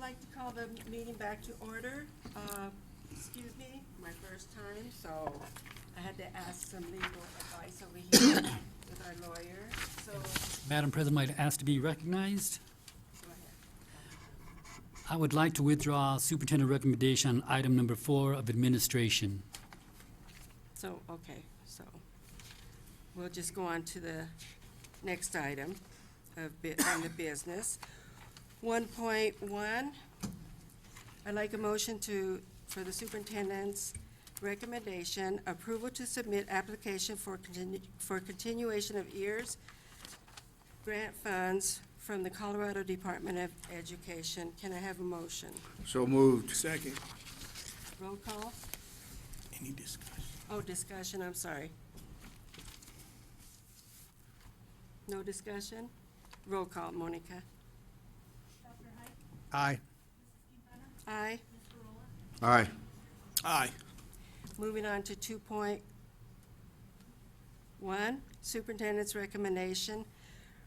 like to call the meeting back to order. Excuse me, my first time, so I had to ask some legal advice over here with our lawyer, so Madam President, might ask to be recognized. go ahead. I would like to withdraw superintendent recommendation on item number 4 of administration. So, okay, so we'll just go on to the next item on the business. 1.1, I'd like a motion for the superintendent's recommendation, approval to submit application for continuation of EARS grant funds from the Colorado Department of Education. Can I have a motion? So moved. Second. Roll call? Any discussion? Oh, discussion, I'm sorry. No discussion? Roll call, Monica. Aye. Aye. Aye. Aye. Moving on to 2.1, Superintendent's recommendation,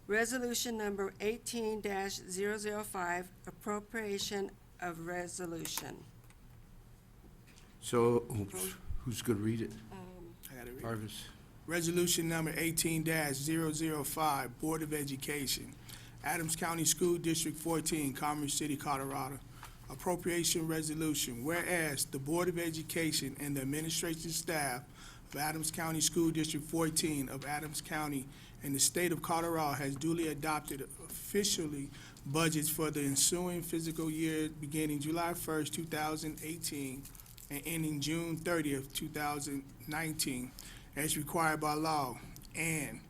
resolution number 18-005, appropriation of resolution. So, oops, who's gonna read it? I got it read. Jarvis? Resolution number 18-005, Board of Education, Adams County School District 14, Commerce City, Colorado. Appropriation resolution, whereas the Board of Education and the administration staff of Adams County School District 14 of Adams County and the state of Colorado has duly adopted officially budgets for the ensuing fiscal year beginning July 1st, 2018 and ending June 30th, 2019, as required by law. And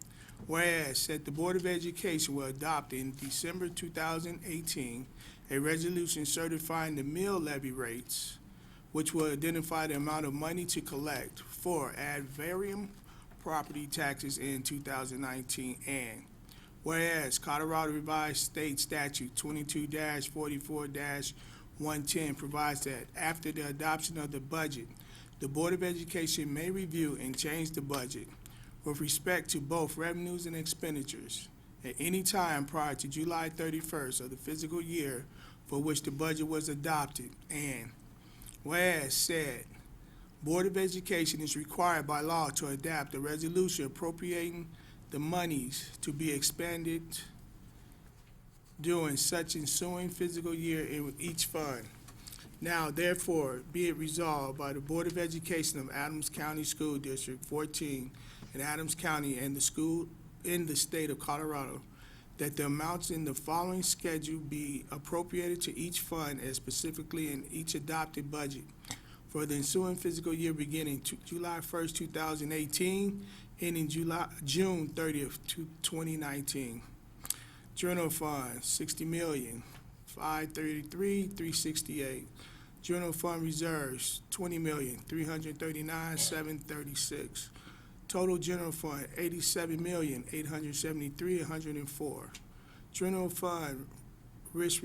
whereas that the Board of Education will adopt in December 2018 a resolution certifying the mill levy rates, which will identify the amount of money to collect for ad valorem property taxes in 2019. And whereas Colorado Revised State Statute 22-44-110 provides that after the adoption of the budget, the Board of Education may review and change the budget with respect to both revenues and expenditures at any time prior to July 31st of the fiscal year for which the budget was adopted. And whereas said Board of Education is required by law to adopt a resolution appropriating the monies to be expended during such ensuing fiscal year in each fund. Now, therefore, be it resolved by the Board of Education of Adams County School District 14 in Adams County and the school in the state of Colorado, that the amounts in the following schedule be appropriated to each fund as specifically in each adopted budget for the ensuing fiscal year beginning July 1st, 2018, ending June 30th, 2019. General Fund, $60,533,368. General Fund Reserves, $20,339,736. Total General Fund, $87,873,104. General Fund Risk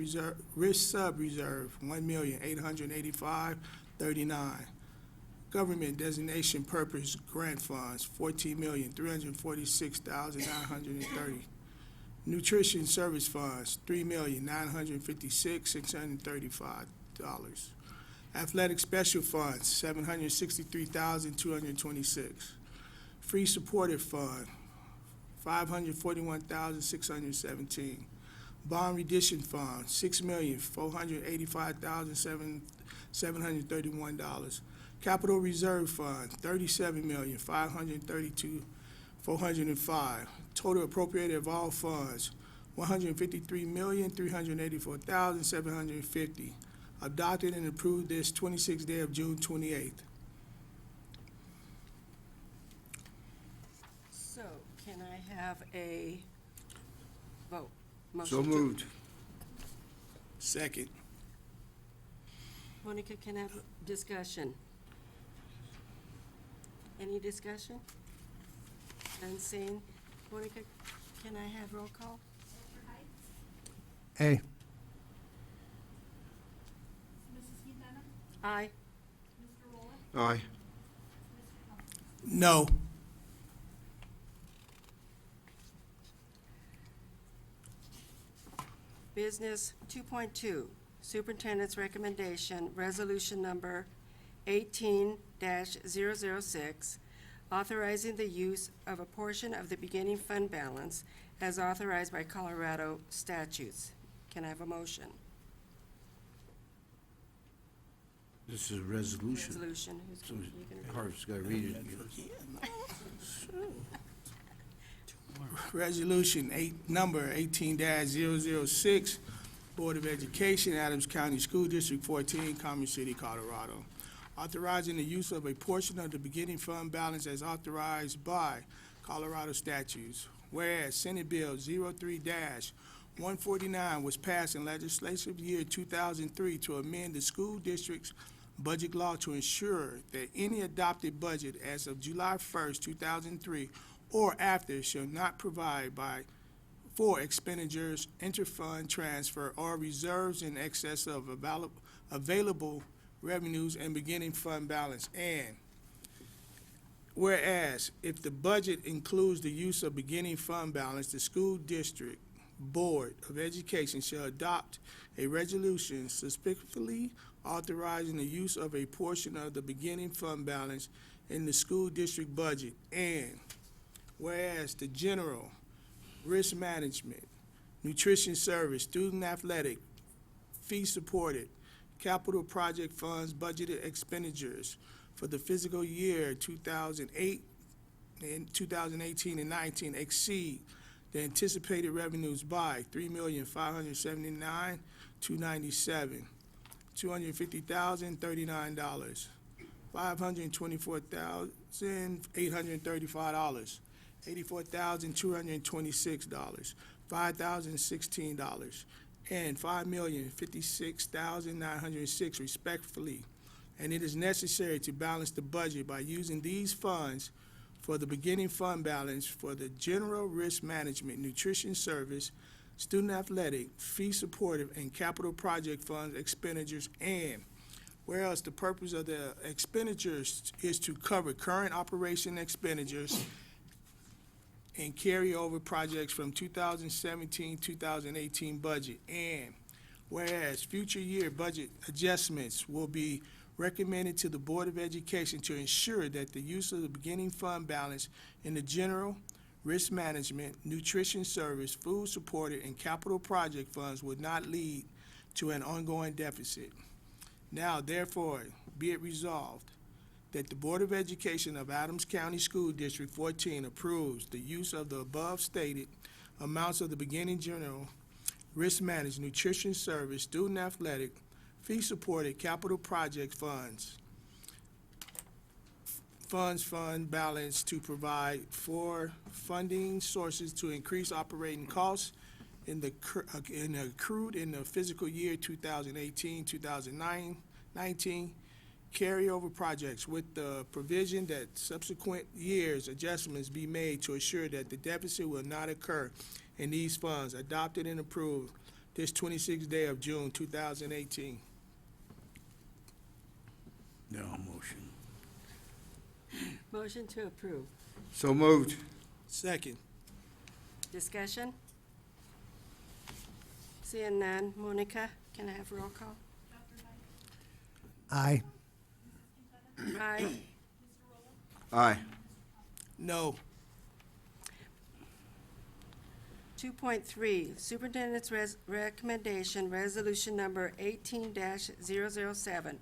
Sub-Reserve, $1,885,039. Government Designation Purpose Grant Funds, $14,346,930. Nutrition Service Funds, $3,956,635. Athletic Special Funds, $763,226. Free Supported Fund, $541,617. Bond Redemption Fund, $6,485,731. Capital Reserve Fund, $37,532,405. Total appropriated of all funds, $153,384,750. Adopted and approved this 26th day of June 28th. So, can I have a vote? Motion So to- moved. Second. Monica, can I have discussion? Any discussion? Unseen. Monica, can I have roll call? A. Aye. Aye. No. Business 2.2, Superintendent's Recommendation, Resolution Number 18-006, authorizing the use of a portion of the beginning fund balance as authorized by Colorado statutes. Can I have a motion? This is a resolution. Resolution. So You can read it. Harv's got to read it. Resolution number 18-006, Board of Education, Adams County School District 14, Commerce City, Colorado. Authorizing the use of a portion of the beginning fund balance as authorized by Colorado statutes. Whereas Senate Bill 03-149 was passed in legislative year 2003 to amend the school district's budget law to ensure that any adopted budget as of July 1st, 2003, or after shall not provide for expenditures, interfund transfer, or reserves in excess of available revenues and beginning fund balance. And whereas if the budget includes the use of beginning fund balance, the school district Board of Education shall adopt a resolution specifically authorizing the use of a portion of the beginning fund balance in the school district budget. And whereas the general, risk management, nutrition service, student athletic, fee-supported, capital project funds budgeted expenditures for the fiscal year 2018 and 19 exceed the anticipated revenues by $3,579,297, $250,039, $524,835, $84,226, $5,016, and $5,056,906 respectively. And it is necessary to balance the budget by using these funds for the beginning fund balance for the general risk management, nutrition service, student athletic, fee supportive, and capital project funds expenditures. And whereas the purpose of the expenditures is to cover current operation expenditures and carry over projects from 2017-2018 budget. And whereas future year budget adjustments will be recommended to the Board of Education to ensure that the use of the beginning fund balance in the general, risk management, nutrition service, food supported, and capital project funds would not lead to an ongoing deficit. Now, therefore, be it resolved that the Board of Education of Adams County School District 14 approves the use of the above stated amounts of the beginning general, risk managed, nutrition service, student athletic, fee-supported capital project fund balance to provide for funding sources to increase operating costs in the accrued in the fiscal year 2018-2019 carryover projects, with the provision that subsequent years adjustments be made to assure that the deficit will not occur in these funds, adopted and approved this 26th day of June 2018. No motion. Motion to approve. So moved. Second. Discussion? Seeing none. Monica, can I have roll call? Aye. Aye. Aye. No. 2.3, Superintendent's Recommendation, Resolution Number 18-007,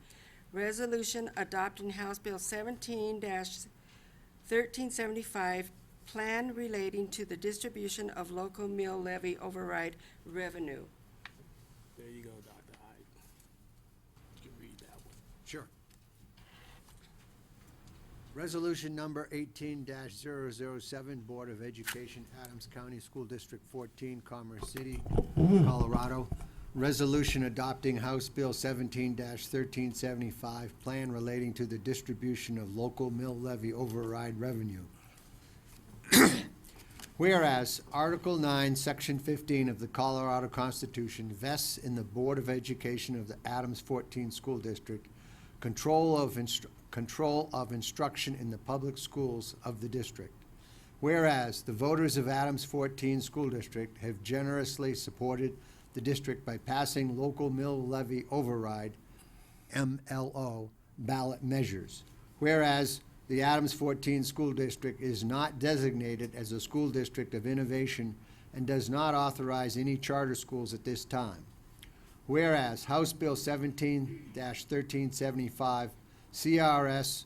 Resolution adopting House Bill 17-1375, Plan relating to the distribution of local mill levy override revenue. There you go, Dr. Hyde. You can read that one. Sure. Resolution number 18-007, Board of Education, Adams County School District 14, Commerce City, Colorado. Resolution adopting House Bill 17-1375, Plan relating to the distribution of local mill levy override revenue. Whereas Article 9, Section 15 of the Colorado Constitution vests in the Board of Education of the Adams 14 School District control of instruction in the public schools of the district. Whereas the voters of Adams 14 School District have generously supported the district by passing local mill levy override, MLO, ballot measures. Whereas the Adams 14 School District is not designated as a school district of innovation and does not authorize any charter schools at this time. Whereas House Bill 17-1375, CRS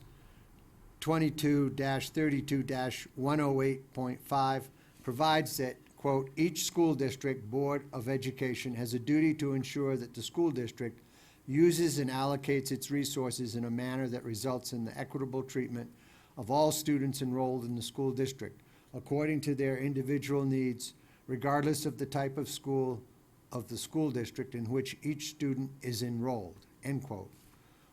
22-32-108.5 provides that, quote, each school district board of education has a duty to ensure that the school district uses and allocates its resources in a manner that results in the equitable treatment of all students enrolled in the school district according to their individual needs, regardless of the type of the school district in which each student is enrolled, end quote.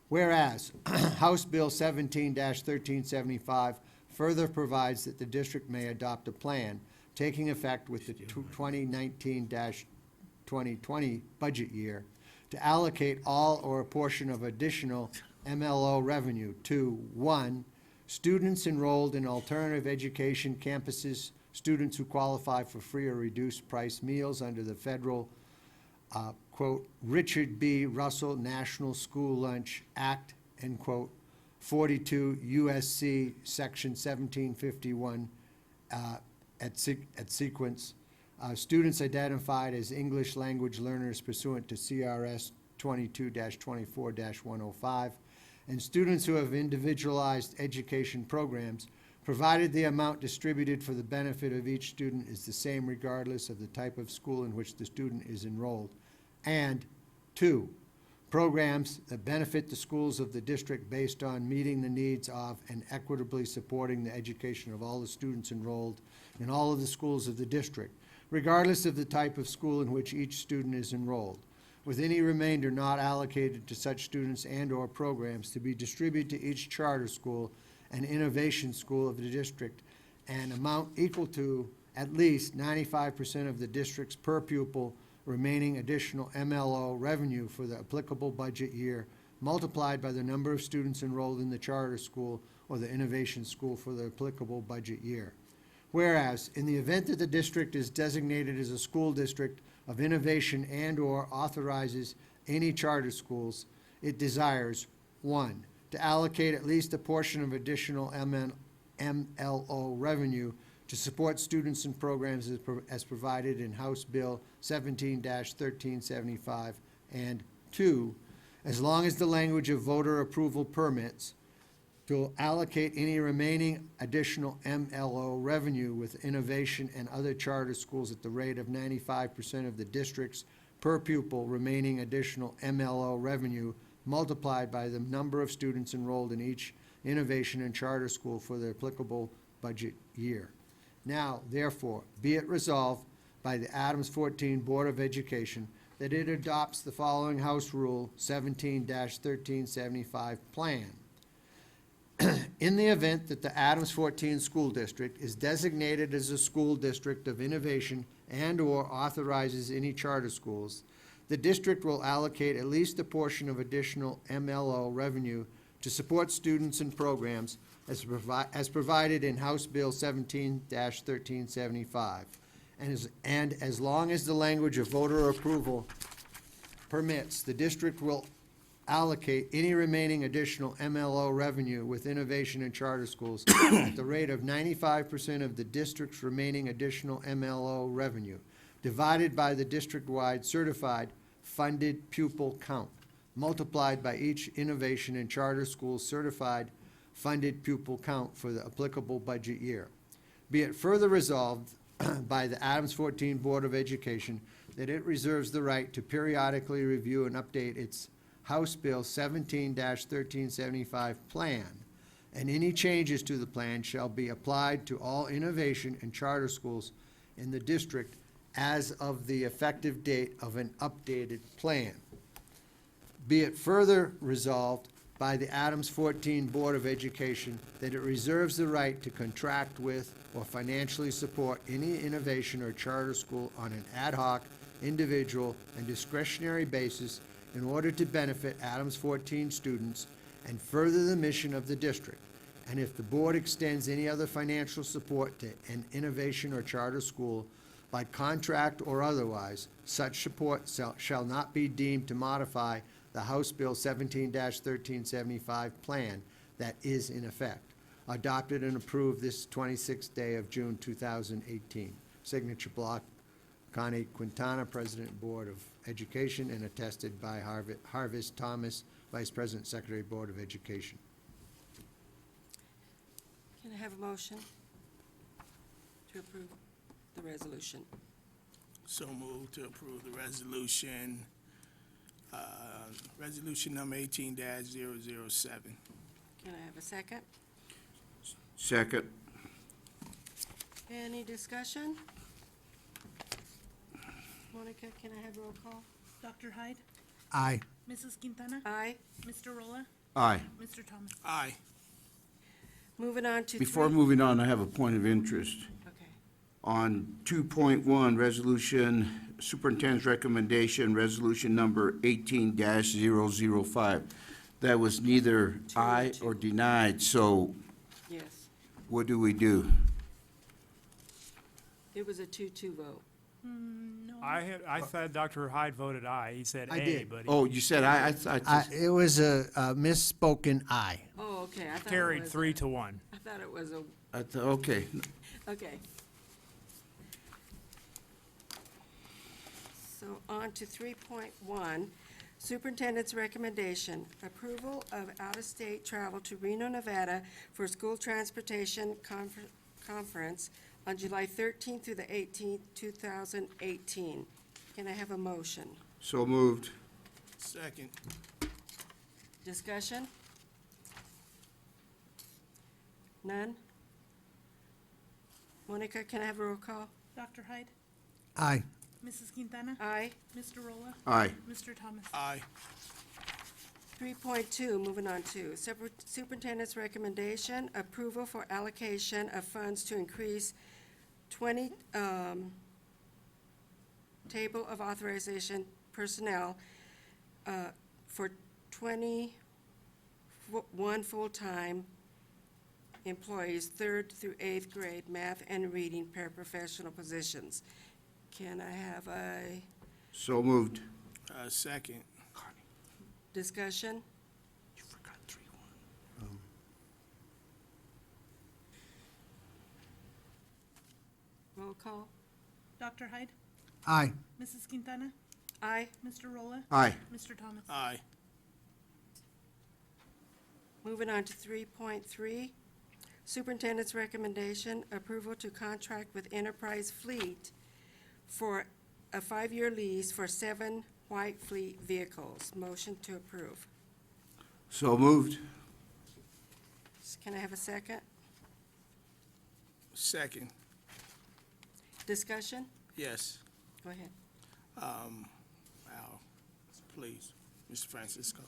Whereas House Bill 17-1375 further provides that the district may adopt a plan taking effect with the 2019-2020 budget year to allocate all or a portion of additional MLO revenue to, 1, students enrolled in alternative education campuses, students who qualify for free or reduced price meals under the federal, quote, Richard B. Russell National School Lunch Act, end quote, 42 USC Section 1751 at sequence, students identified as English language learners pursuant to CRS 22-24-105, and students who have individualized education programs, provided the amount distributed for the benefit of each student is the same regardless of the type of school in which the student is enrolled. And 2, programs that benefit the schools of the district based on meeting the needs of and equitably supporting the education of all the students enrolled in all of the schools of the district, regardless of the type of school in which each student is enrolled, with any remainder not allocated to such students and/or programs to be distributed to each charter school and innovation school of the district, an amount equal to at least 95% of the district's per pupil remaining additional MLO revenue for the applicable budget year, multiplied by the number of students enrolled in the charter school or the innovation school for the applicable budget year. Whereas, in the event that the district is designated as a school district of innovation and/or authorizes any charter schools, it desires, 1, to allocate at least a portion of additional MLO revenue to support students and programs as provided in House Bill 17-1375, and 2, as long as the language of voter approval permits, to allocate any remaining additional MLO revenue with innovation and other charter schools at the rate of 95% of the district's per pupil remaining additional MLO revenue multiplied by the number of students enrolled in each innovation and charter school for the applicable budget year. Now, therefore, be it resolved by the Adams 14 Board of Education that it adopts the following House Rule 17-1375 plan. In the event that the Adams 14 School District is designated as a school district of innovation and/or authorizes any charter schools, the district will allocate at least a portion of additional MLO revenue to support students and programs as provided in House Bill 17-1375. And as long as the language of voter approval permits, the district will allocate any remaining additional MLO revenue with innovation and charter schools at the rate of 95% of the district's remaining additional MLO revenue, divided by the district-wide certified funded pupil count, multiplied by each innovation and charter school certified funded pupil count for the applicable budget year. Be it further resolved by the Adams 14 Board of Education that it reserves the right to periodically review and update its House Bill 17-1375 plan, and any changes to the plan shall be applied to all innovation and charter schools in the district as of the effective date of an updated plan. Be it further resolved by the Adams 14 Board of Education that it reserves the right to contract with or financially support any innovation or charter school on an ad hoc, individual, and discretionary basis in order to benefit Adams 14 students and further the mission of the district. And if the board extends any other financial support to an innovation or charter school by contract or otherwise, such support shall not be deemed to modify the House Bill 17-1375 plan that is in effect, adopted and approved this 26th day of June 2018. Signature block, Connie Quintana, President, Board of Education, and attested by Harvis Thomas, Vice President, Secretary, Board of Education. Can I have a motion to approve the resolution? So moved to approve the resolution, resolution number 18-007. Can I have a second? Second. Any discussion? Monica, can I have roll call? Dr. Hyde? Aye. Mrs. Quintana? Aye. Mr. Rolla? Aye. Mr. Thomas? Aye. Moving on to Before three. moving on, I have a point of interest. Okay. On 2.1, resolution, superintendent's recommendation, resolution number 18-005. That was neither aye or denied, so Yes, what do we do? it was a 2-2 vote. No. I thought Dr. Hyde voted aye. He said I A, did. but Oh, you said aye? I thought, It was a misspoken aye. Oh, okay, I he thought it carried was 3-1. I thought it was a, okay. okay. So on to 3.1, superintendent's recommendation, approval of out-of-state travel to Reno, Nevada for school transportation conference on July 13th through the 18th, 2018. Can I have a motion? So moved. Second. Discussion? None? Monica, can I have a roll call? Dr. Hyde? Aye. Mrs. Quintana? Aye. Mr. Rolla? Aye. Mr. Thomas? Aye. 3.2, moving on to superintendent's recommendation, approval for allocation of funds to increase 20 table of authorization personnel for 21 full-time employees, 3rd through 8th grade math and reading paraprofessional positions. Can I have a So moved. Second. discussion? You forgot 3-1. Roll call? Dr. Hyde? Aye. Mrs. Quintana? Aye. Mr. Rolla? Aye. Mr. Thomas? Aye. Moving on to 3.3, superintendent's recommendation, approval to contract with Enterprise Fleet for a 5-year lease for 7 white fleet vehicles. Motion to approve. So moved. Can I have a second? Second. Discussion? Yes. Go ahead. Al, please, Mr. Francisco.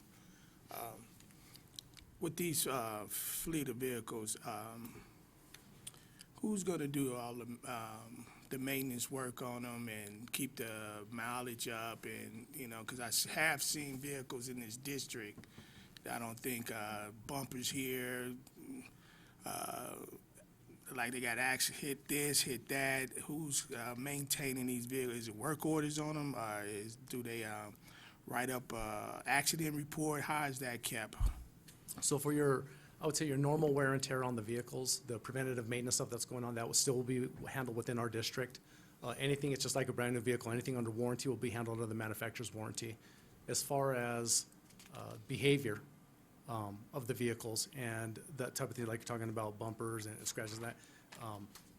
With these fleet of vehicles, who's going to do all the maintenance work on them and keep the mileage up? And, you know, because I have seen vehicles in this district that I don't think bumpers here, like they got actually hit this, hit that. Who's maintaining these vehicles? Is it work orders on them? Or do they write up accident report? How is that kept? So for your, I would say your normal wear and tear on the vehicles, the preventative maintenance stuff that's going on, that will still be handled within our district. Anything, it's just like a brand new vehicle, anything under warranty will be handled under the manufacturer's warranty. As far as behavior of the vehicles and that type of thing, like you're talking about bumpers and scratches and that.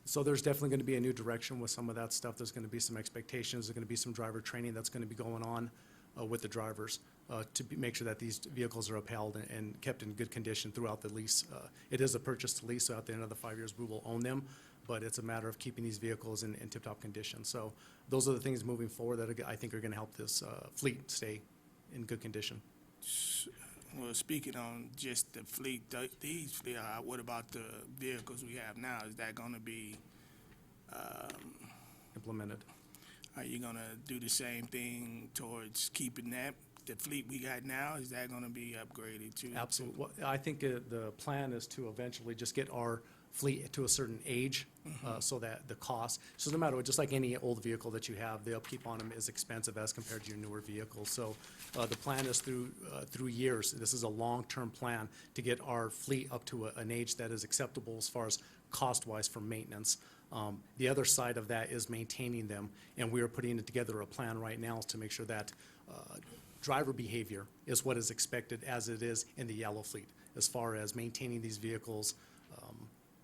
So there's definitely going to be a new direction with some of that stuff. There's going to be some expectations. There's going to be some driver training that's going to be going on with the drivers make sure that these vehicles are upheld and kept in good condition throughout the lease. It is a purchase to lease, so at the end of the 5 years, we will own them, but it's a matter of keeping these vehicles in tip-top condition. So those are the things moving forward that I think are going to help this fleet stay in good condition. Well, speaking on just the fleet, these fleet, what about the vehicles we have now? Is that going to be, Implemented. are you going to do the same thing towards keeping that, the fleet we got now? Is that going to be upgraded too? Absolutely. Well, I think the plan is to eventually just get our fleet to a certain age, so that the cost, so no matter what, just like any old vehicle that you have, the upkeep on them is expensive as compared to your newer vehicles. So the plan is through years. This is a long-term plan to get our fleet up to an age that is acceptable as far as cost-wise for maintenance. The other side of that is maintaining them, and we are putting together a plan right now to make sure that driver behavior is what is expected as it is in the yellow fleet, as far as maintaining these vehicles,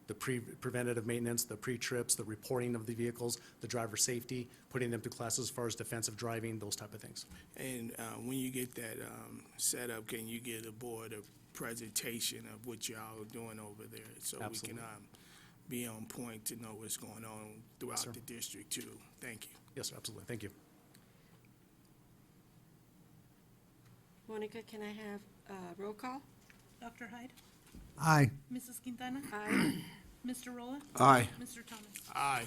the preventative maintenance, the pre-trips, the reporting of the vehicles, the driver safety, putting them to classes as far as defensive driving, those type of things. And when you get that set up, can you get a board a presentation of what y'all are doing over there? So we Absolutely. can be on point to know what's going on throughout Sir. the district too. Thank you. Yes, sir, absolutely. Thank you. Monica, can I have roll call? Dr. Hyde? Aye. Mrs. Quintana? Aye. Mr. Rolla? Aye. Mr. Thomas? Aye.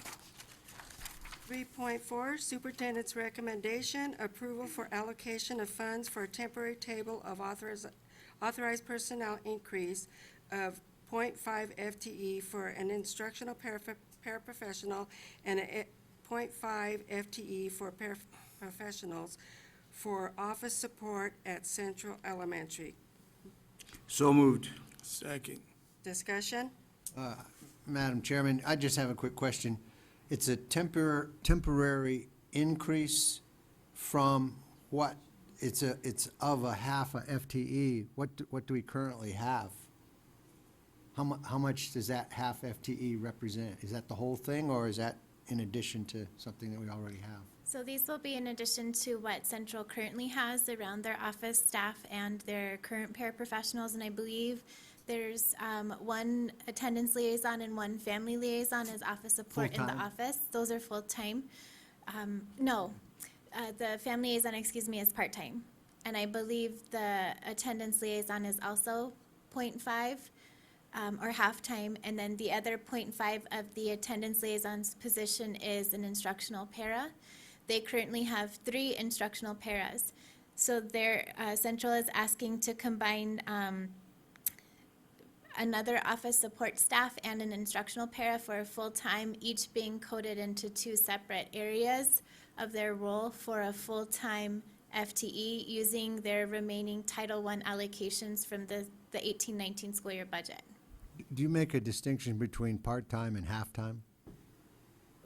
3.4, Superintendent's Recommendation, Approval for Allocation of Funds for a Temporary Table of Authorized Personnel Increase of .5 FTE for an instructional paraprofessional and a .5 FTE for paraprofessionals for office support at Central Elementary. So moved. Second. Discussion? Madam Chairman, I just have a quick question. It's a temporary increase from what? It's of a half a FTE. What do we currently have? How much does that half FTE represent? Is that the whole thing, or is that in addition to something that we already have? So these will be in addition to what Central currently has around their office staff and their current paraprofessionals, and I believe there's one attendance liaison and one family liaison as office support in the Full-time? office. Those are full-time. No, the family liaison, excuse me, is part-time. And I believe the attendance liaison is also .5 or half-time. And then the other .5 of the attendance liaison's position is an instructional para. They currently have 3 instructional paras. So their Central is asking to combine another office support staff and an instructional para for a full-time, each being coded into 2 separate areas of their role for a full-time FTE using their remaining Title I allocations from the 18-19 school year budget. Do you make a distinction between part-time and half-time?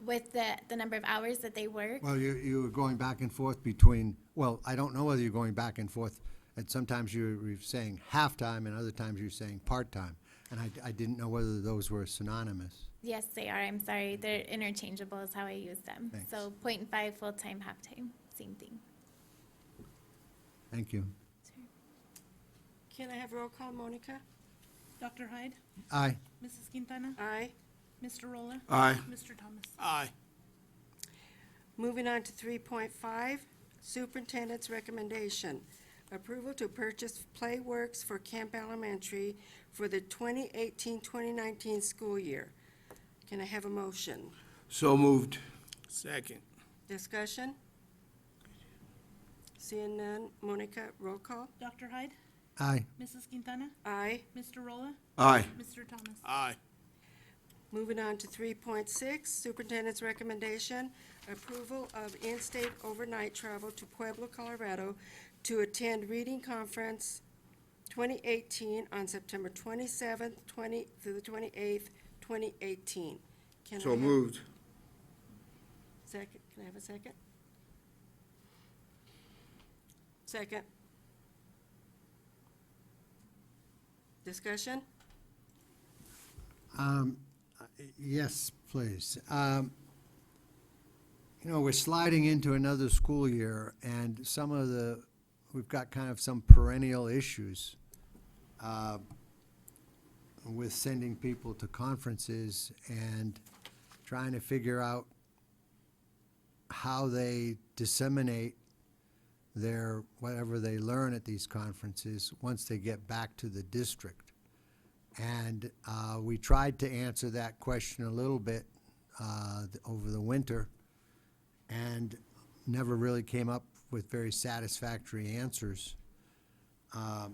With the number of hours that they work, Well, you were going back and forth between, well, I don't know whether you're going back and forth, and sometimes you're saying half-time and other times you're saying part-time. And I didn't know whether those were synonymous. yes, they are, I'm sorry, they're interchangeable is how I use them. Thanks. So .5 full-time, half-time, same thing. Thank you. Can I have roll call, Monica? Dr. Hyde? Aye. Mrs. Quintana? Aye. Mr. Rolla? Aye. Mr. Thomas? Aye. Moving on to 3.5, Superintendent's Recommendation, Approval to purchase Playworks for Camp Elementary for the 2018-2019 school year. Can I have a motion? So moved. Second. Discussion? Seeing none, Monica, roll call? Dr. Hyde? Aye. Mrs. Quintana? Aye. Mr. Rolla? Aye. Mr. Thomas? Aye. Moving on to 3.6, Superintendent's Recommendation, Approval of in-state overnight travel to Pueblo, Colorado to attend Reading Conference 2018 on September 27th, through the 28th, 2018. Can I So have- moved. Second, can I have a second? Second. Discussion? Yes, please. We're sliding into another school year, and we've got kind of some perennial issues with sending people to conferences and trying to figure out how they disseminate whatever they learn at these conferences once they get back to the district. And we tried to answer that question a little bit over the winter and never really came up with very satisfactory answers. I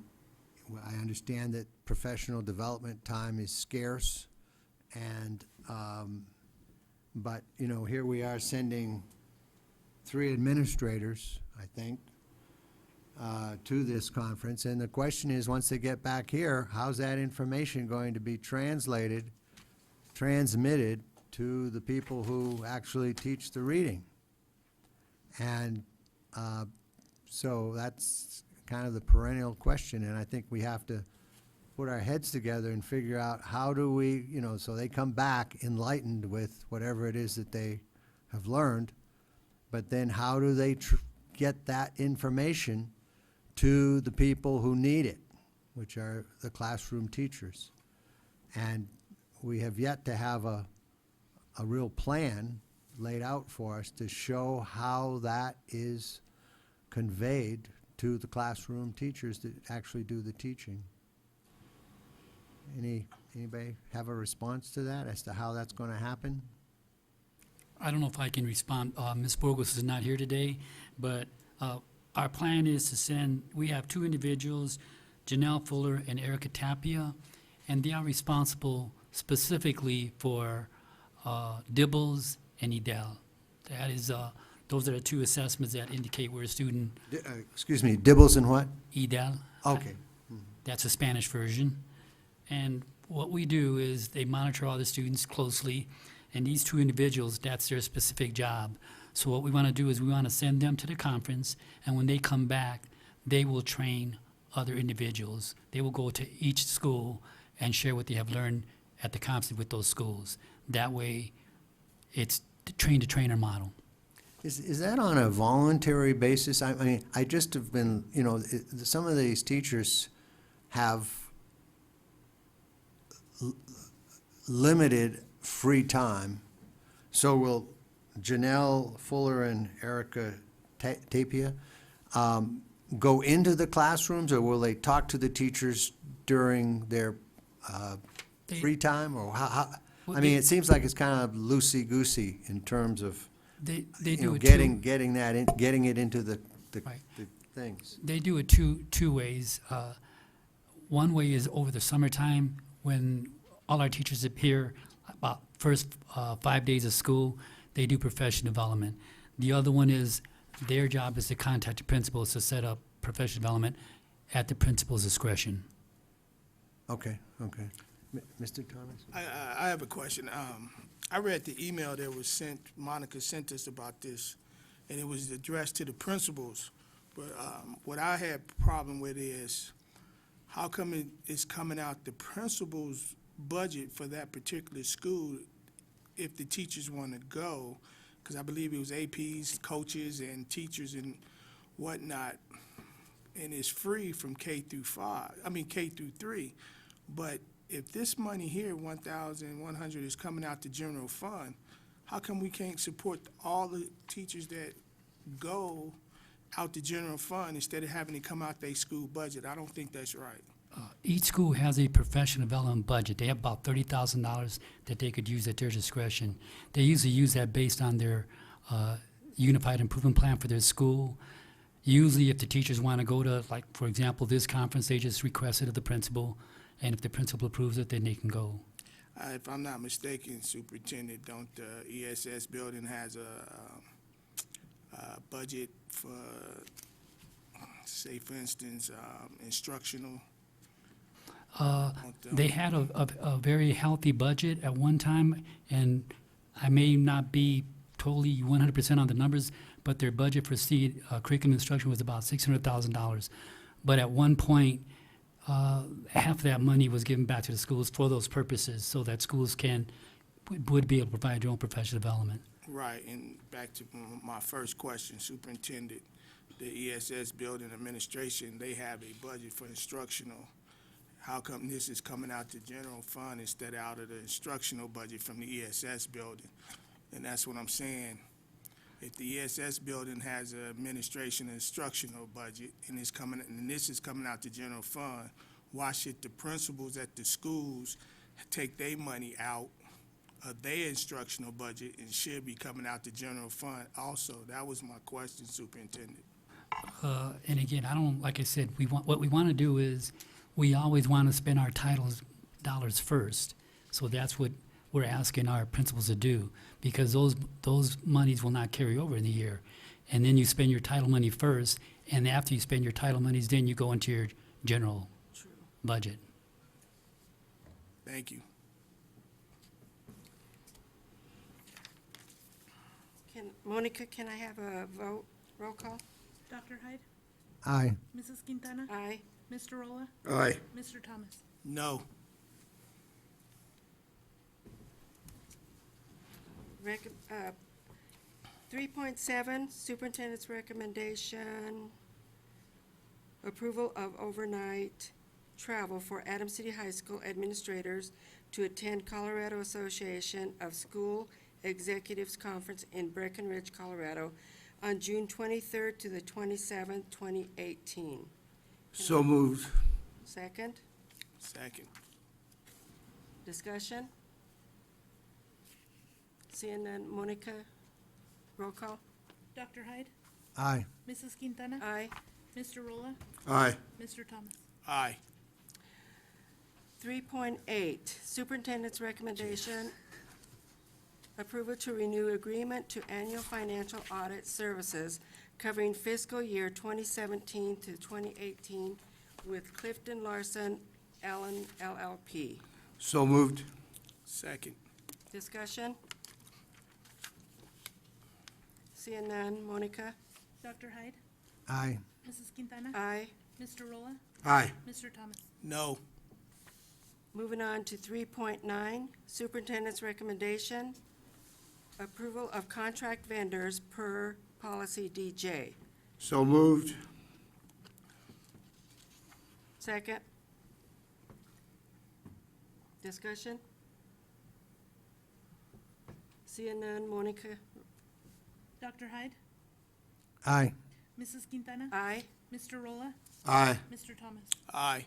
understand that professional development time is scarce, And, but, you know, here we are sending 3 administrators, I think, to this conference. And the question is, once they get back here, how's that information going to be transmitted to the people who actually teach the reading? And so that's kind of the perennial question, and I think we have to put our heads together and figure out how do we, you know, so they come back enlightened with whatever it is that they have learned, but then how do they get that information to the people who need it, which are the classroom teachers? And we have yet to have a real plan laid out for us to show how that is conveyed to the classroom teachers that actually do the teaching. Anybody have a response to that as to how that's going to happen? I don't know if I can respond. Ms. Burgos is not here today, but our plan is to send, we have 2 individuals, Janelle Fuller and Erica Tapia, and they are responsible specifically for Dibbles and Edel. That is, those are the 2 assessments that indicate where a student, Excuse me, Dibbles and what? Edel. Okay. That's a Spanish version. And what we do is they monitor all the students closely, and these 2 individuals, that's their specific job. So what we want to do is we want to send them to the conference, and when they come back, they will train other individuals. They will go to each school and share what they have learned at the conference with those schools. That way, it's the train-to-trainer model. Is that on a voluntary basis? I mean, I just have been, you know, some of these teachers have limited free time. So will Janelle Fuller and Erica Tapia go into the classrooms, or will they talk to the teachers during their They- free time, or how? Well, I mean, they- it seems like it's kind of loosey-goosey in terms of, They you do know, it getting it into the Right. the things. They do it two ways. One way is over the summertime when all our teachers appear, about first 5 days of school, they do professional development. The other one is their job is to contact the principals to set up professional development at the principal's discretion. Okay, okay. Mr. Thomas? I have a question. I read the email that was sent, Monica sent us about this, and it was addressed to the principals. But what I had problem with is, how come it's coming out the principal's budget for that particular school if the teachers want to go? Because I believe it was APs, coaches, and teachers and whatnot, and it's free from K through 3. But if this money here, 1,100, is coming out the general fund, how come we can't support all the teachers that go out the general fund instead of having to come out their school budget? I don't think that's right. Each school has a professional development budget. They have about $30,000 that they could use at their discretion. They usually use that based on their unified improvement plan for their school. Usually, if the teachers want to go to, like, for example, this conference, they just request it of the principal, and if the principal approves it, then they can go. If I'm not mistaken, Superintendent, don't the ESS building has a budget for, say, for instance, instructional? They had a very healthy budget at one time, and I may not be totally 100% on the numbers, but their budget for seed curriculum instruction was about $600,000. But at one point, half of that money was given back to the schools for those purposes, so that schools would be able to provide their own professional development. Right, and back to my first question, Superintendent, the ESS building administration, they have a budget for instructional. How come this is coming out the general fund instead of out of the instructional budget from the ESS building? And that's what I'm saying. If the ESS building has an administration and instructional budget, and this is coming out the general fund, why should the principals at the schools take their money out of their instructional budget and should be coming out the general fund also? That was my question, Superintendent. And again, like I said, what we want to do is, we always want to spend our titles dollars first. So that's what we're asking our principals to do, because those monies will not carry over in the year. And then you spend your title money first, and after you spend your title monies, then you go into your general budget. Thank you. Monica, can I have a vote, roll call? Dr. Hyde? Aye. Mrs. Quintana? Aye. Mr. Rolla? Aye. Mr. Thomas? No. Rec- 3.7, Superintendent's recommendation, approval of overnight travel for Adams City High School administrators to attend Colorado Association of School Executives Conference in Breckenridge, Colorado, on June 23rd to the 27th, 2018. So moved. Second, Second. discussion? Seeing none, Monica, roll call? Dr. Hyde? Aye. Mrs. Quintana? Aye. Mr. Rolla? Aye. Mr. Thomas? Aye. 3.8, Superintendent's recommendation, approval to renew agreement to annual financial audit services covering fiscal year 2017 to 2018 with Clifton Larson Allen LLP. So moved. Second. Discussion? Seeing none, Monica? Dr. Hyde? Aye. Mrs. Quintana? Aye. Mr. Rolla? Aye. Mr. Thomas? No. Moving on to 3.9, Superintendent's recommendation, approval of contract vendors per policy DJ. So moved. Second. Discussion? Seeing none, Monica? Dr. Hyde? Aye. Mrs. Quintana? Aye. Mr. Rolla? Aye. Mr. Thomas? Aye.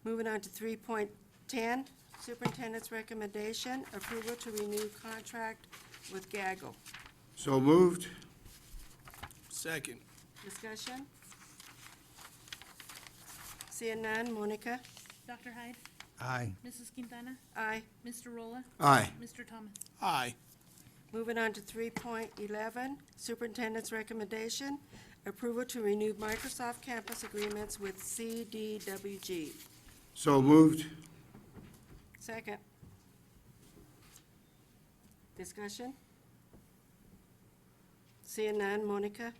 Moving on to 3.10, Superintendent's recommendation, approval to renew contract with Gaggle. So moved. Second. Discussion? Seeing none, Monica? Dr. Hyde? Aye. Mrs. Quintana? Aye. Mr. Rolla? Aye. Mr. Thomas? Aye. Moving on to 3.11, Superintendent's recommendation, approval to renew Microsoft Campus agreements with CDWG. So moved. Second. Discussion? Seeing none, Monica?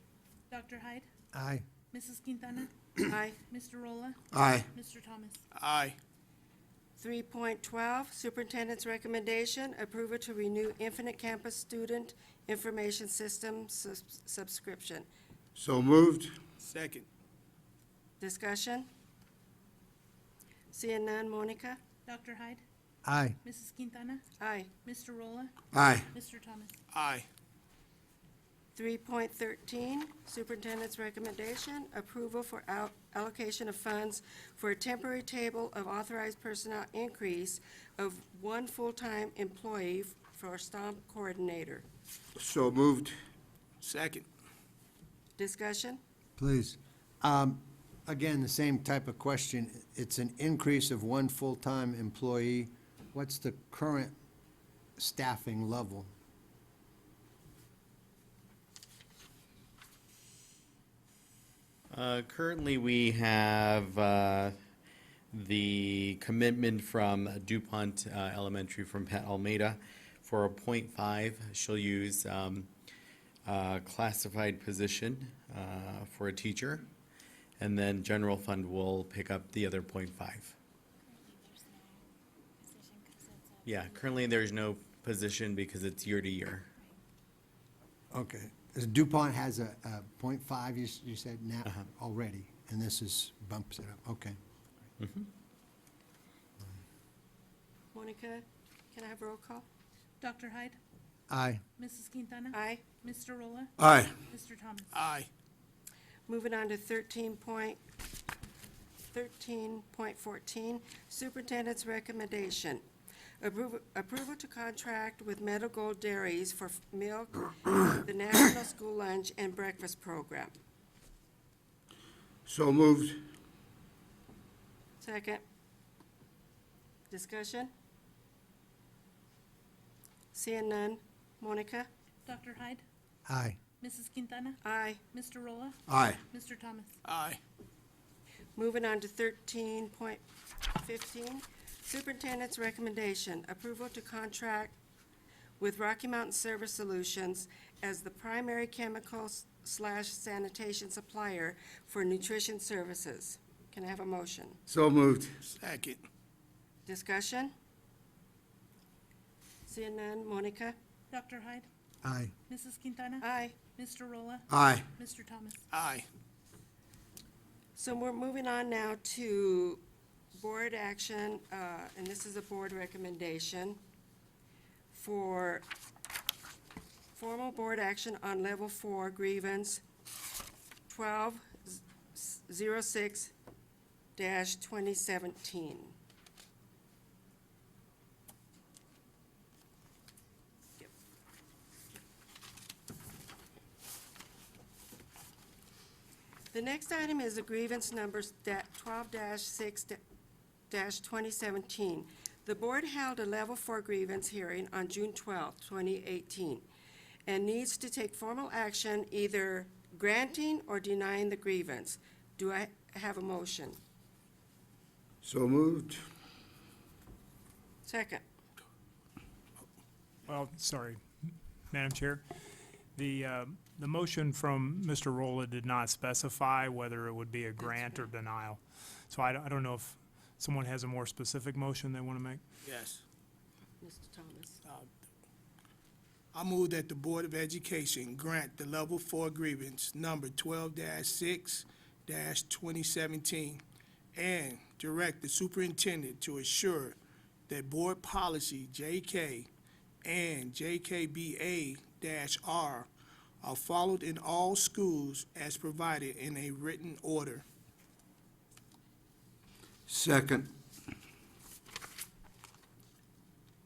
Dr. Hyde? Aye. Mrs. Quintana? Aye. Mr. Rolla? Aye. Mr. Thomas? Aye. 3.12, Superintendent's recommendation, approval to renew Infinite Campus Student Information System subscription. So moved. Second. Discussion? Seeing none, Monica? Dr. Hyde? Aye. Mrs. Quintana? Aye. Mr. Rolla? Aye. Mr. Thomas? Aye. 3.13, Superintendent's recommendation, approval for allocation of funds for a temporary table of authorized personnel increase of one full-time employee for STOMP coordinator. So moved. Second. Discussion? Please. Again, the same type of question. It's an increase of one full-time employee. What's the current staffing level? Currently, we have the commitment from DuPont Elementary from Pat Almeida for a .5. She'll use classified position for a teacher, and then general fund will pick up the other .5. Yeah, currently there's no position because it's year to year. Okay. DuPont has a .5, you said, now, already, and this is bumps it up. Okay. Monica, can I have roll call? Dr. Hyde? Aye. Mrs. Quintana? Aye. Mr. Rolla? Aye. Mr. Thomas? Aye. Moving on to 13.14, Superintendent's recommendation. Approval to contract with Meadow Gold Dairies for milk, the National School Lunch and Breakfast Program. So moved. Second. Discussion? Seeing none. Monica? Dr. Hyde? Aye. Mrs. Quintana? Aye. Mr. Rolla? Aye. Mr. Thomas? Aye. Moving on to 13.15, Superintendent's recommendation, approval to contract with Rocky Mountain Service Solutions as the primary chemical/sanitation supplier for nutrition services. Can I have a motion? So moved. Second. Discussion? Seeing none. Monica? Dr. Hyde? Aye. Mrs. Quintana? Aye. Mr. Rolla? Aye. Mr. Thomas? Aye. So we're moving on now to board action, and this is a board recommendation for formal board action on level 4 grievance 1206-2017. The next item is a grievance number 12-6-2017. The board held a level 4 grievance hearing on June 12, 2018, and needs to take formal action either granting or denying the grievance. Do I have a motion? So moved. Second. Well, sorry, Madam Chair. The motion from Mr. Rolla did not specify whether it would be a grant or denial. So I don't know if someone has a more specific motion they want to make. Yes. Mr. Thomas. I move that the Board of Education grant the level 4 grievance number 12-6-2017 and direct the superintendent to assure that board policy JK and JKBA-R are followed in all schools as provided in a written order. Second.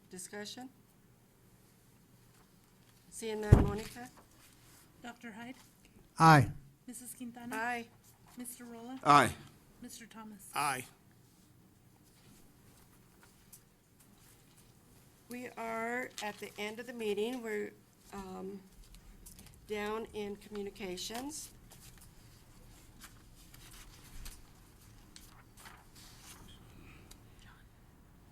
Discussion? Seeing none. Monica? Dr. Hyde? Aye. Mrs. Quintana? Aye. Mr. Rolla? Aye. Mr. Thomas? Aye. We are at the end of the meeting. We're down in communications.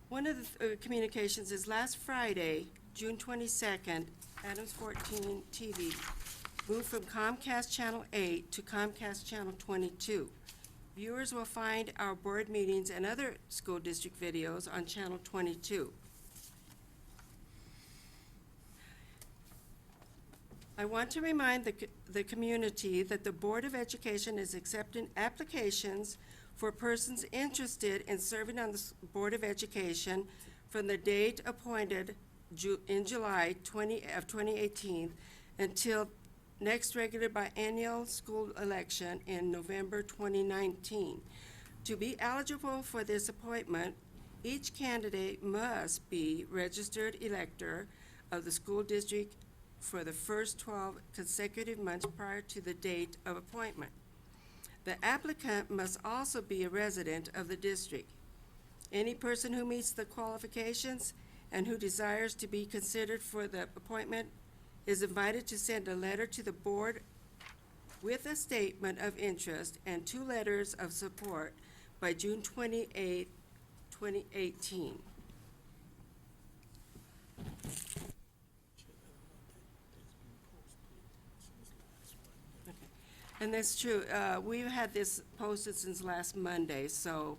One of the communications is last Friday, June 22nd, Adams 14 TV moved from Comcast Channel 8 to Comcast Channel 22. Viewers will find our board meetings and other school district videos on Channel 22. I want to remind the community that the Board of Education is accepting applications for persons interested in serving on the Board of Education from the date appointed in July 2018 until next regular biennial school election in November 2019. To be eligible for this appointment, each candidate must be registered elector of the school district for the first 12 consecutive months prior to the date of appointment. The applicant must also be a resident of the district. Any person who meets the qualifications and who desires to be considered for the appointment is invited to send a letter to the board with a statement of interest and 2 letters of support by June 28, 2018. And that's true. We've had this posted since last Monday, so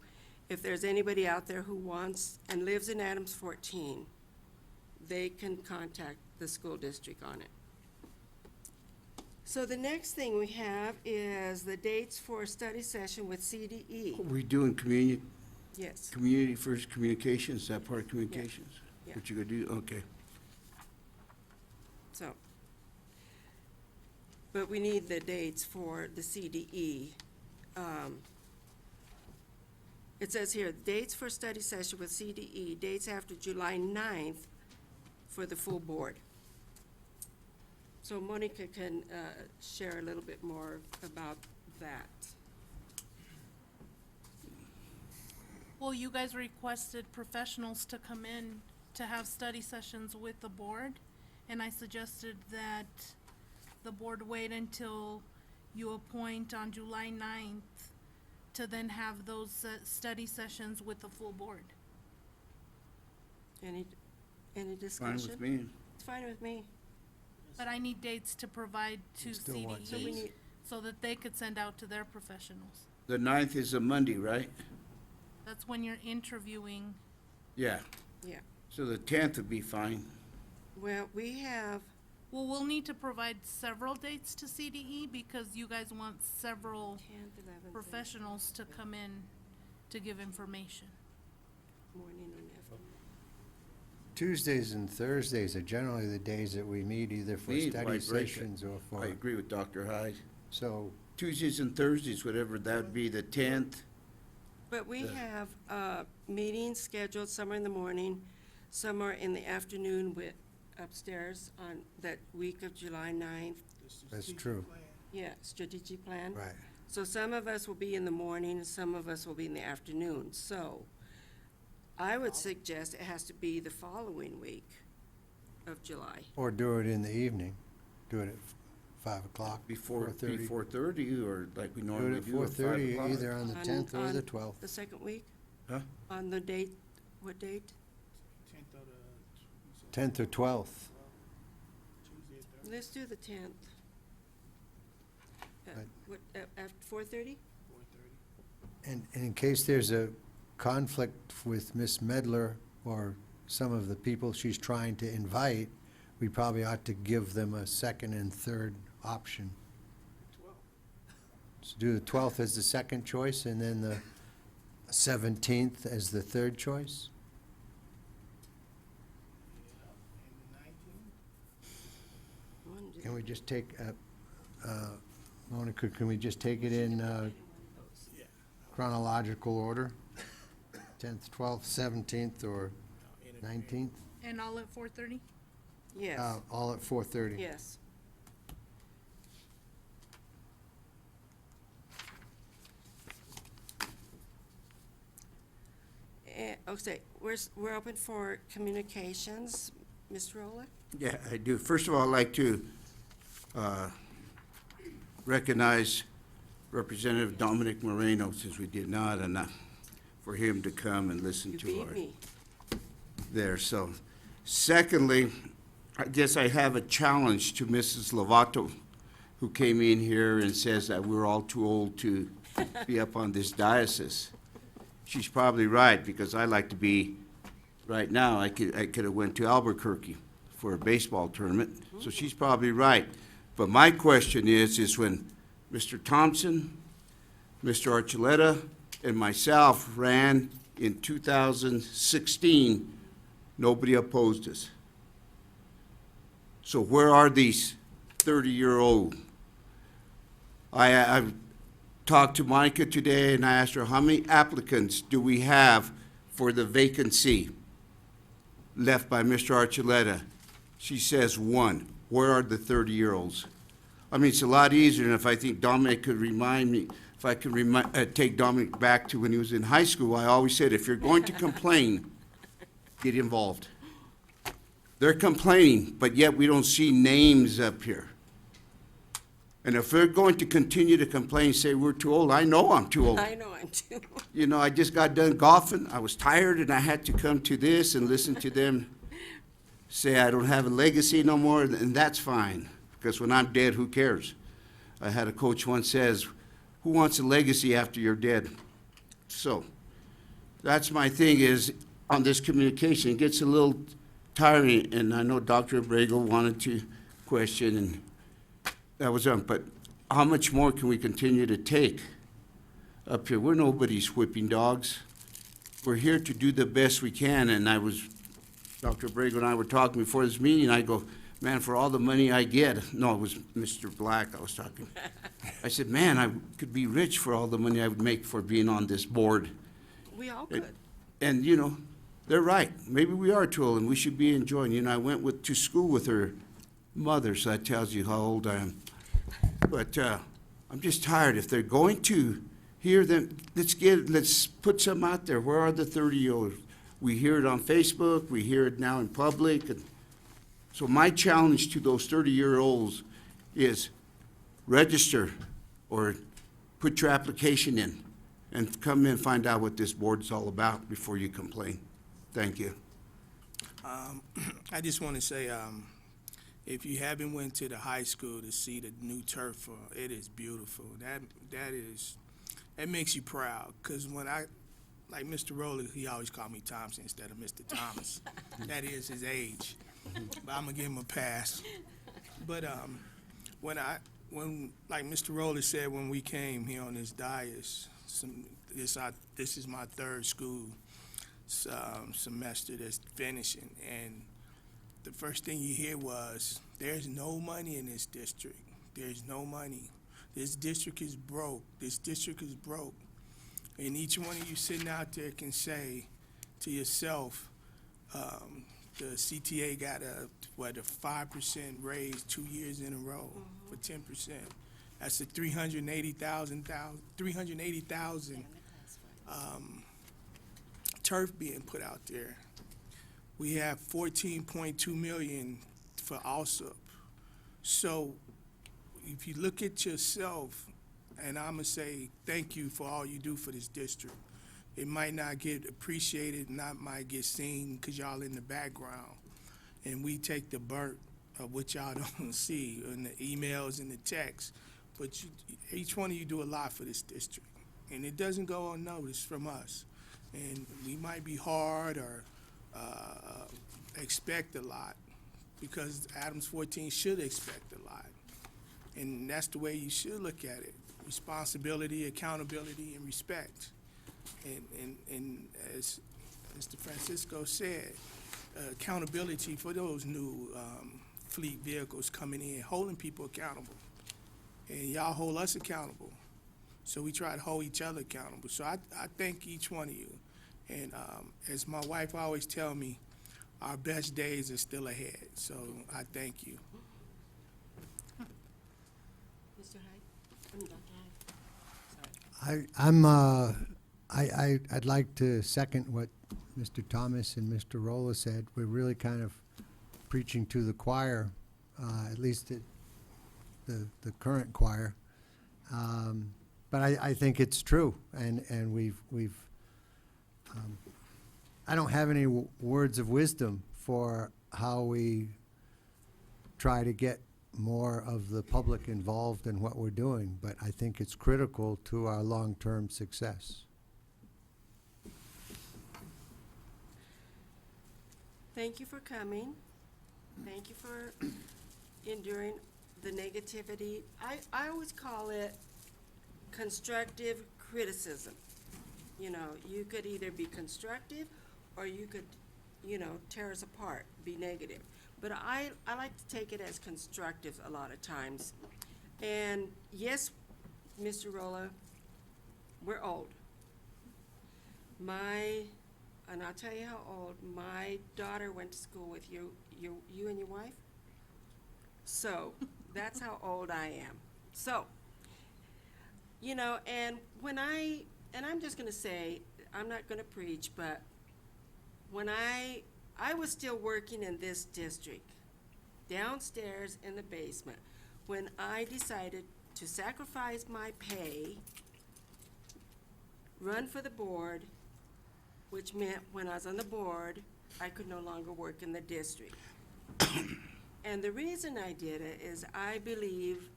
if there's anybody out there who wants and lives in Adams 14, they can contact the school district on it. So the next thing we have is the dates for a study session with CDE. We doing community Yes. first communications, is that part of communications? Yeah. What you gonna do? Okay. So, but we need the dates for the CDE. It says here, dates for study session with CDE, dates after July 9th for the full board. So Monica can share a little bit more about that. Well, you guys requested professionals to come in to have study sessions with the board, and I suggested that the board wait until you appoint on July 9th to then have those study sessions with the full board. Any Fine discussion? with me. It's fine with me. But I need dates to provide to still want So we CDE need, so that they could send out to their professionals. The 9th is a Monday, right? That's when you're interviewing. Yeah. yeah. So the 10th would be fine. Well, we have, Well, we'll need to provide several dates to CDE because you guys want several 10th, 11th, professionals to come in to give information. morning and afternoon. Tuesdays and Thursdays are generally the days that we meet either for Meet, study why break it? sessions or I for, agree with Dr. Hyde. so, Tuesdays and Thursdays, whatever that would be, the 10th. But we The- have meetings scheduled, some are in the morning, some are in the afternoon with upstairs on that week of July 9th. that's true, Yeah, strategic plan. right. So some of us will be in the morning and some of us will be in the afternoon. So I would suggest it has to be the following week of July. Or do it in the evening, do it at 5 o'clock, Before 4:30. 4:30, or like we Do normally it at do at 5 4:30, o'clock. either on the On- 10th or on the 12th. The second week? Huh? On the date, what date? 10th or 12th. Let's do the 10th. Right. What, after 4:30? And in case there's a conflict with Ms. Medler or some of the people she's trying to invite, we probably ought to give them a second and third option. So do the 12th as the second choice and then the 17th as the third choice? Can we just take, Monica, can we just take it in chronological order? 10th, 12th, 17th, or 19th? And all at 4:30? Yes, All at 4:30. yes. Okay, we're open for communications. Mr. Rowland? Yeah, I do. First of all, I'd like to recognize Representative Dominic Moreno, since we did not, and for him to come and listen You to beat our me. there. So, secondly, I guess I have a challenge to Mrs. Lovato, who came in here and says that we're all too old to be up on this diocese. She's probably right, because I like to be, right now, I could have went to Albuquerque for a baseball tournament, so she's probably right. But my question is when Mr. Thompson, Mr. Archuleta, and myself ran in 2016, nobody opposed us. So where are these 30-year-old? I've talked to Monica today, and I asked her, how many applicants do we have for the vacancy left by Mr. Archuleta? She says 1. Where are the 30-year-olds? I mean, it's a lot easier than if I think Dominic could remind me, if I could take Dominic back to when he was in high school, I always said, if you're going to complain, get involved. They're complaining, but yet we don't see names up here. And if they're going to continue to complain, say we're too old, I know I'm too old. I know I'm too. You know, I just got done golfing. I was tired and I had to come to this and listen to them say I don't have a legacy no more, and that's fine. Because when I'm dead, who cares? I had a coach once says, who wants a legacy after you're dead? So, that's my thing is, on this communication, it gets a little tiring, and I know Dr. Abrego wanted to question, and that was but how much more can we continue to take up here? We're nobody's whipping dogs. We're here to do the best we can, and Dr. Abrego and I were talking before this meeting, I go, man, for all the money I get, no, it was Mr. Black I was talking. I said, man, I could be rich for all the money I would make for being on this board. We all could. And, you know, they're right. Maybe we are too old and we should be enjoying. You know, I went to school with her mother, so that tells you how old I am. But I'm just tired. If they're going to hear them, let's put some out there. Where are the 30-year-olds? We hear it on Facebook, we hear it now in public. And so my challenge to those 30-year-olds is register or put your application in and come in and find out what this board's all about before you complain. Thank you. I just want to say, if you haven't went to the high school to see the new turf, it is beautiful. That makes you proud. Because when like Mr. Rowley, he always called me Thompson instead of Mr. Thomas. That is his age. But I'm gonna give him a pass. But when like Mr. Rowley said when we came here on this dais, this is my third school semester that's finishing, and the first thing you hear was, there's no money in this district. There's no money. This district is broke. This district is broke. And each one of you sitting out there can say to yourself, the CTA got a 5% raise 2 years in a row for 10%. That's a 380,000 turf being put out there. We have 14.2 million for ALSUP. So if you look at yourself, and I'm gonna say thank you for all you do for this district. It might not get appreciated, not might get seen because y'all in the background. And we take the burnt of what y'all don't see in the emails and the texts. But each one of you do a lot for this district. And it doesn't go unnoticed from us. And we might be hard or expect a lot, because Adams 14 should expect a lot. And that's the way you should look at it. Responsibility, accountability, and respect. And as Mr. Francisco said, accountability for those new fleet vehicles coming in, holding people accountable. And y'all hold us accountable. So we try to hold each other accountable. So I thank each one of you. And as my wife always tell me, our best days are still ahead. So I thank you. Mr. Hyde? I mean, Dr. Hyde. I'd like to second what Mr. Thomas and Mr. Rolla said. We're really kind of preaching to the choir, at least the current choir. But I think it's true, and we've I don't have any words of wisdom for how we try to get more of the public involved in what we're doing, but I think it's critical to our long-term success. Thank you for coming. Thank you for enduring the negativity. I always call it constructive criticism. You know, you could either be constructive or you could, tear us apart, be negative. But I like to take it as constructive a lot of times. And yes, Mr. Rolla, we're old. And I'll tell you how old, my daughter went to school with you and your wife. So that's how old I am. So, and I'm just gonna say, I'm not gonna preach, but when I was still working in this district, downstairs in the basement, when I decided to sacrifice my pay, run for the board, which meant when I was on the board, I could no longer work in the district. And the reason I did it is I believe,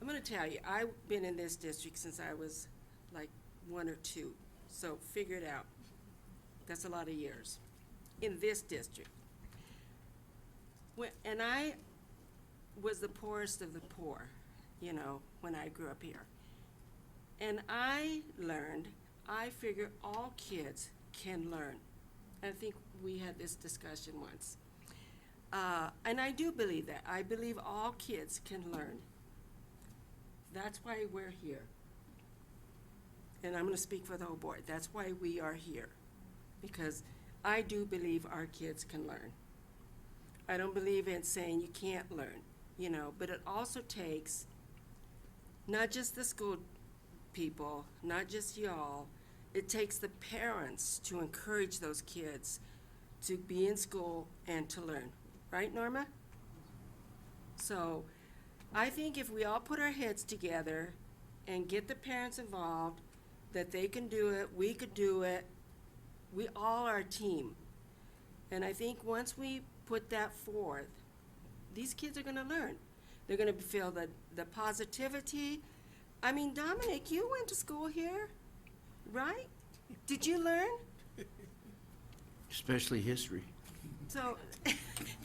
I'm gonna tell you, I've been in this district since I was like 1 or 2, so figure it out. That's a lot of years in this district. And I was the poorest of the poor, when I grew up here. And I figure all kids can learn. I think we had this discussion once. And I do believe that. I believe all kids can learn. That's why we're here. And I'm gonna speak for the whole board. That's why we are here. Because I do believe our kids can learn. I don't believe in saying you can't learn, but it also takes not just the school people, not just y'all, it takes the parents to encourage those kids to be in school and to learn. Right, Norma? So I think if we all put our heads together and get the parents involved, that they can do it, we could do it, we all are a team. And I think once we put that forth, these kids are gonna learn. They're gonna feel the positivity. I mean, Dominic, you went to school here, right? Did you learn? Especially history. So,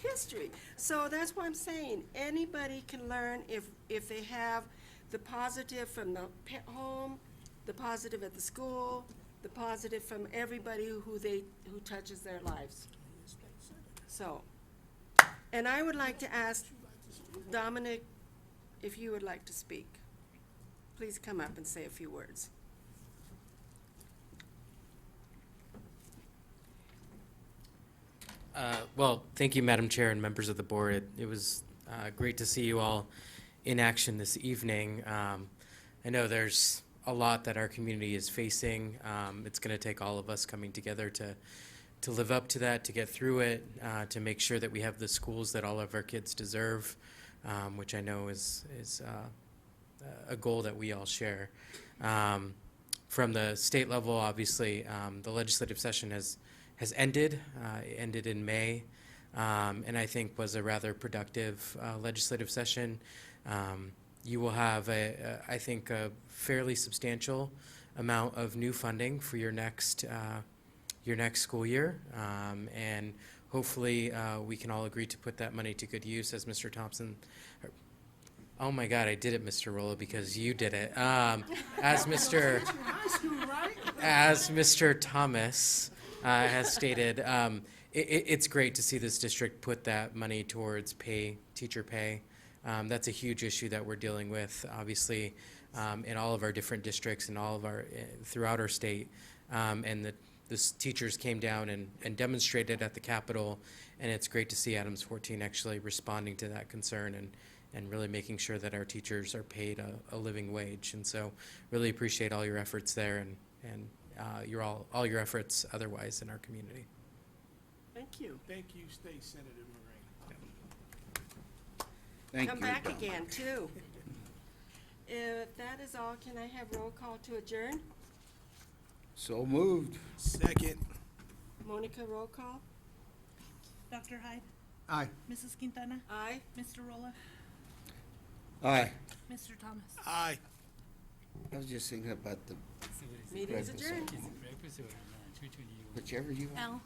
history. So that's what I'm saying. Anybody can learn if they have the positive from the home, the positive at the school, the positive from everybody who touches their lives. So, and I would like to ask Dominic if you would like to speak. Please come up and say a few words. Well, thank you, Madam Chair and members of the board. It was great to see you all in action this evening. I know there's a lot that our community is facing. It's going to take all of us coming together to live up to that, to get through it, to make sure that we have the schools that all of our kids deserve, which I know is a goal that we all share. From the state level, obviously, the legislative session has ended. It ended in May, and I think was a rather productive legislative session. You will have, I think, a fairly substantial amount of new funding for your next school year, and hopefully we can all agree to put that money to good use, as Mr. Thompson. Oh my God, I did it, Mr. Rolo, because you did it. As Mr. Thomas has stated, it's great to see this district put that money towards teacher pay. That's a huge issue that we're dealing with, obviously, in all of our different districts and throughout our state. And the teachers came down and demonstrated at the Capitol, and it's great to see Adams 14 actually responding to that concern and really making sure that our teachers are paid a living wage. And so really appreciate all your efforts there and all your efforts otherwise in our community. Thank you. Thank you, State Senator Moran. Thank you. Come back Dom. again, too. If that is all, can I have roll call to adjourn? So moved. Second. Monica, roll call? Dr. Hyde, Aye. Mrs. Quintana, Aye. Mr. Rolla, Aye. Mr. Thomas. Aye. I was just thinking about the, Meeting is adjourned. whichever you want. L.